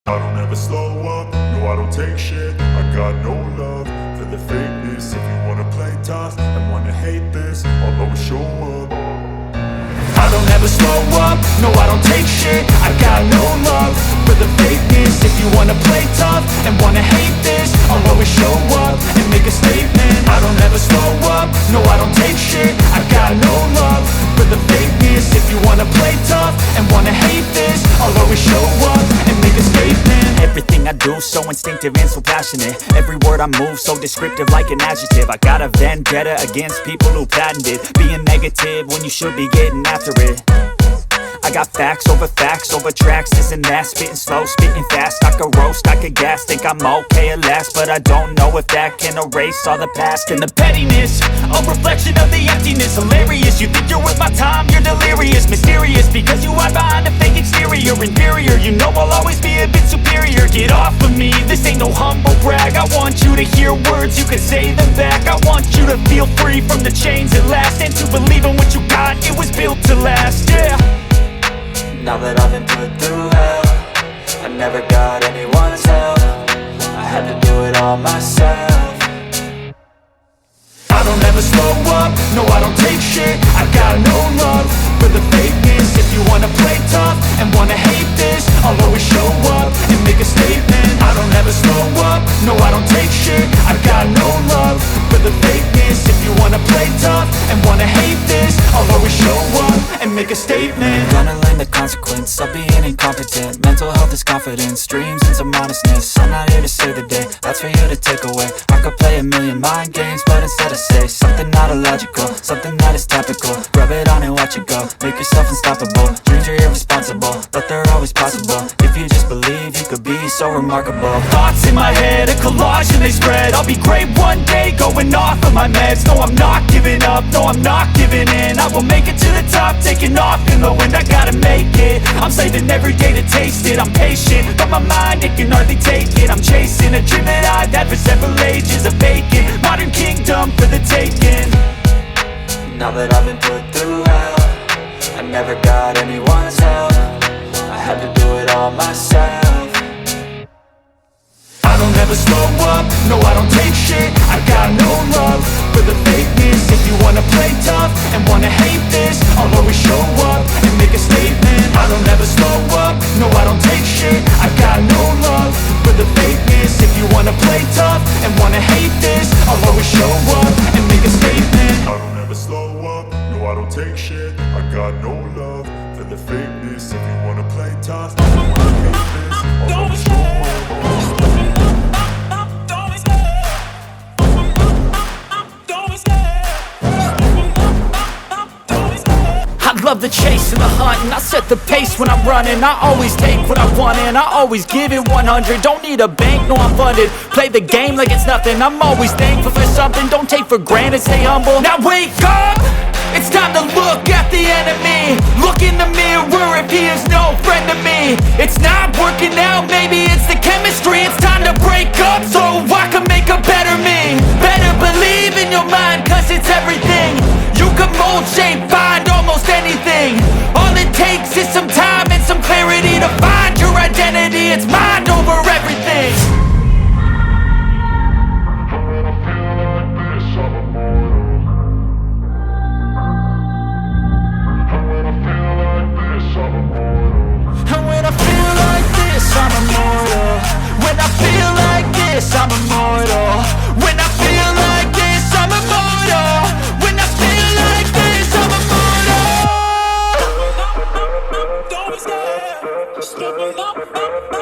I don't ever slow up, no I don't take shit. I got no love for the fakeness. If you wanna play tough and wanna hate this, I'll always show up. I don't ever slow up, no I don't take shit. I got no love for the fakeness. If you wanna play tough and wanna hate this, I'll always show up and make a statement. I don't ever slow up, no I don't take shit. I got no love for the fakeness. If you wanna play tough and wanna hate this, I'll always show up and make a statement. Everything I do so instinctive and so passionate. Every word I move so descriptive like an adjective. I got a vendetta against people who patented being negative when you should be getting after it. I got facts over tracks, this and that. Spitting slow, spitting fast. I could roast, I could gas. Think I'm okay at last, but I don't know if that can erase all the past. And the pettiness, a reflection of the emptiness. Hilarious, you think you're worth my time, you're delirious. Mysterious, because you hide behind a fake exterior. Inferior, you know I'll always be a bit superior. Get off of me, this ain't no humble brag. I want you to hear words, you can say them back. I want you to feel free from the chains at last, and to believe in what you got, it was built to last, yeah. Now that I've been put through hell, I never got anyone's help. I had to do it all myself. I don't ever slow up, no I don't take shit. I got no love for the fakeness. If you wanna play tough and wanna hate this, I'll always show up and make a statement. I don't ever slow up, no I don't take shit. I got no love for the fakeness. If you wanna play tough and wanna hate this, I'll always show up and make a statement. Gonna learn the consequence of being incompetent. Mental health is confidence, dreams and some honestness. I'm not here to save the day, that's for you to take away. I could play a million mind games, but instead I say something not illogical, something that is topical. Rub it on and watch it go, make yourself unstoppable. Dreams are irresponsible, but they're always possible. If you just believe, you could be so remarkable. Thoughts in my head, a collage and they spread. I'll be great one day, going off of my meds. No, I'm not giving up, no, I'm not giving in. I will make it to the top, taking off in the wind. I gotta make it, I'm saving every day to taste it. I'm patient, but my mind, it can hardly take it. I'm chasing a dream that I've had for several ages. A vacant, modern kingdom for the taking. Now that I've been put through hell, I never got anyone's help. I had to do it all myself. I don't ever slow up, no I don't take shit. I got no love for the fakeness. If you wanna play tough and wanna hate this, I'll always show up and make a statement. I don't ever slow up, no I don't take shit. I got no love for the fakeness. If you wanna play tough and wanna hate this, I'll always show up and make a statement. I don't ever slow up, no I don't take shit. I got no love for the fakeness. If you wanna play tough and wanna hate this, I'll always show up. I love the chase and the hunt, and I set the pace when I'm running. I always take what I want and I always give it 100. Don't need a bank, no I'm funded. Play the game like it's nothing. I'm always thankful for something. Don't take for granted, stay humble. Now wake up! It's time to look at the enemy. Look in the mirror if he is no friend to me. It's not working out, maybe it's the chemistry. It's time to break up so I can make a better me. Better believe in your mind, cause it's everything. You can mold, shape, find almost anything. All it takes is some time and some clarity to find your identity. It's mind over everything. And when I feel like this, I'm immortal. When I feel like this, I'm immortal. When I feel like this, I'm immortal. When I feel like this, I'm immortal. Don't be scared. Stepping up.